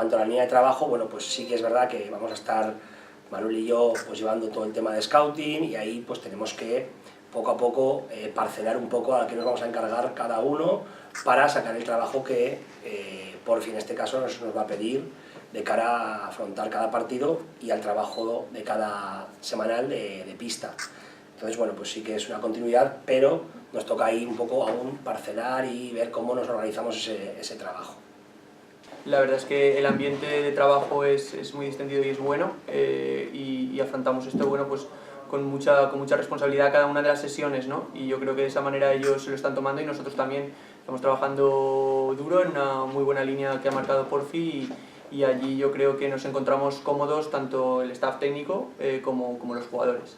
cuanto a la línea de trabajo, bueno, pues sí que es verdad que vamos a estar Manuel y yo pues llevando todo el tema de scouting, y ahí pues tenemos que poco a poco parcelar un poco a qué nos vamos a encargar cada uno para sacar el trabajo que Porfi en este caso nos va a pedir de cara a afrontar cada partido y al trabajo de cada semanal de pista. Entonces, bueno, pues sí que es una continuidad, pero nos toca ahí un poco aún parcelar y ver cómo nos organizamos ese trabajo. La verdad es que el ambiente de trabajo es muy distendido y es bueno, y afrontamos esto bueno, pues, con mucha responsabilidad cada una de las sesiones, ¿no? Y yo creo que de esa manera ellos se lo están tomando y nosotros también estamos trabajando duro en una muy buena línea que ha marcado Porfi, y allí yo creo que nos encontramos cómodos tanto el staff técnico como los jugadores.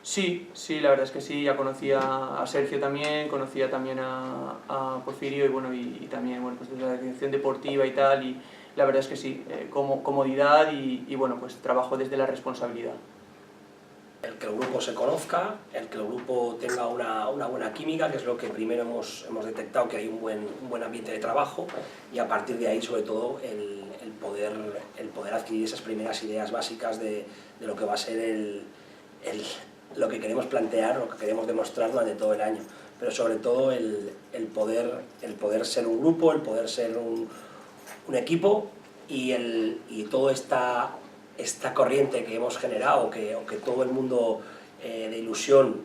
Sí, la verdad es que sí, ya conocía a Sergio también, conocía también a Porfirio, y bueno, y también, bueno, pues desde la dirección deportiva y tal, y la verdad es que sí, comodidad y bueno, pues trabajo desde la responsabilidad. El que el grupo se conozca, el que el grupo tenga una buena química, que es lo que primero hemos detectado, que hay un buen ambiente de trabajo, y a partir de ahí, sobre todo, el poder adquirir esas primeras ideas básicas de lo que va a ser lo que queremos plantear, lo que queremos demostrar durante todo el año. Pero sobre todo el poder ser un grupo, el poder ser un equipo, y toda esta corriente que hemos generado, que todo el mundo de ilusión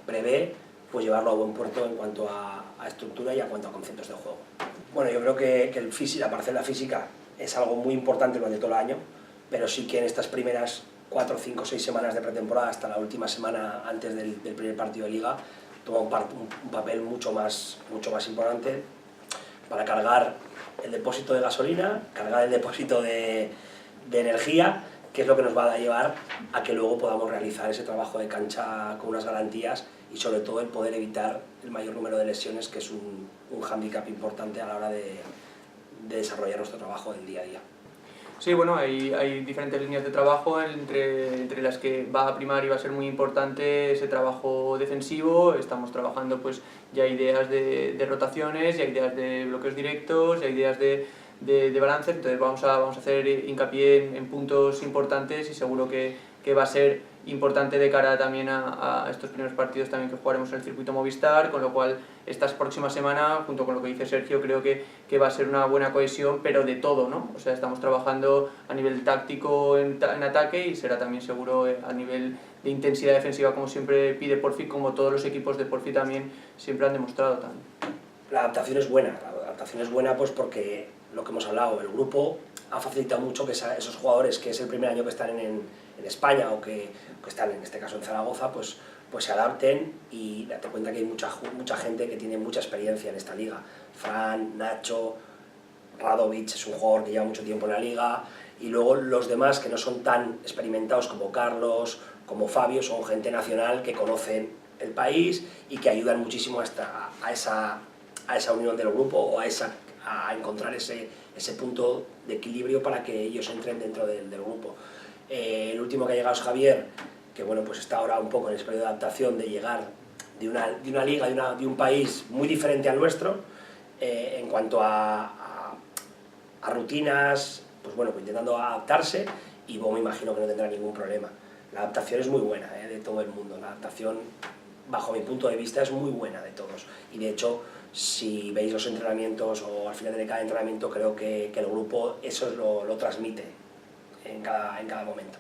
prevé, pues llevarlo a buen puerto en cuanto a estructura y en cuanto a conceptos de juego. Bueno, yo creo que la parcela física es algo muy importante durante todo el año, pero sí que en estas primeras 4, 5, 6 semanas de pretemporada, hasta la última semana antes del primer partido de Liga, toma un papel mucho más importante para cargar el depósito de gasolina, cargar el depósito de energía, que es lo que nos va a llevar a que luego podamos realizar ese trabajo de cancha con unas garantías, y sobre todo el poder evitar el mayor número de lesiones, que es un hándicap importante a la hora de desarrollar nuestro trabajo del día a día. Sí, bueno, hay diferentes líneas de trabajo entre las que va a primar y va a ser muy importante ese trabajo defensivo. Estamos trabajando pues ya ideas de rotaciones, ya ideas de bloqueos directos, ya ideas de balance. Entonces vamos a hacer hincapié en puntos importantes, y seguro que va a ser importante de cara también a estos primeros partidos también que jugaremos en el circuito Movistar, con lo cual estas próximas semanas, junto con lo que dice Sergio, creo que va a ser una buena cohesión, pero de todo, ¿no? O sea, estamos trabajando a nivel táctico en ataque, y será también seguro a nivel de intensidad defensiva, como siempre pide Porfi, como todos los equipos de Porfi también siempre han demostrado también. La adaptación es buena pues porque lo que hemos hablado, el grupo ha facilitado mucho que esos jugadores, que es el primer año que están en España, o que están en este caso en Zaragoza, pues se adapten, y date cuenta que hay mucha gente que tiene mucha experiencia en esta liga. Fran, Nacho, Radovic es un jugador que lleva mucho tiempo en la liga, y luego los demás que no son tan experimentados como Carlos, como Fabio, son gente nacional que conocen el país y que ayudan muchísimo a esa unión del grupo, o a encontrar ese punto de equilibrio para que ellos entren dentro del grupo. El último que ha llegado es Javier, que bueno, pues está ahora un poco en ese periodo de adaptación, de llegar de una liga, de un país muy diferente al nuestro, en cuanto a rutinas, pues bueno, pues intentando adaptarse, y bueno, me imagino que no tendrá ningún problema. La adaptación es muy buena, de todo el mundo. La adaptación, bajo mi punto de vista, es muy buena de todos, y de hecho, si veis los entrenamientos o al final de cada entrenamiento, creo que el grupo eso lo transmite en cada momento.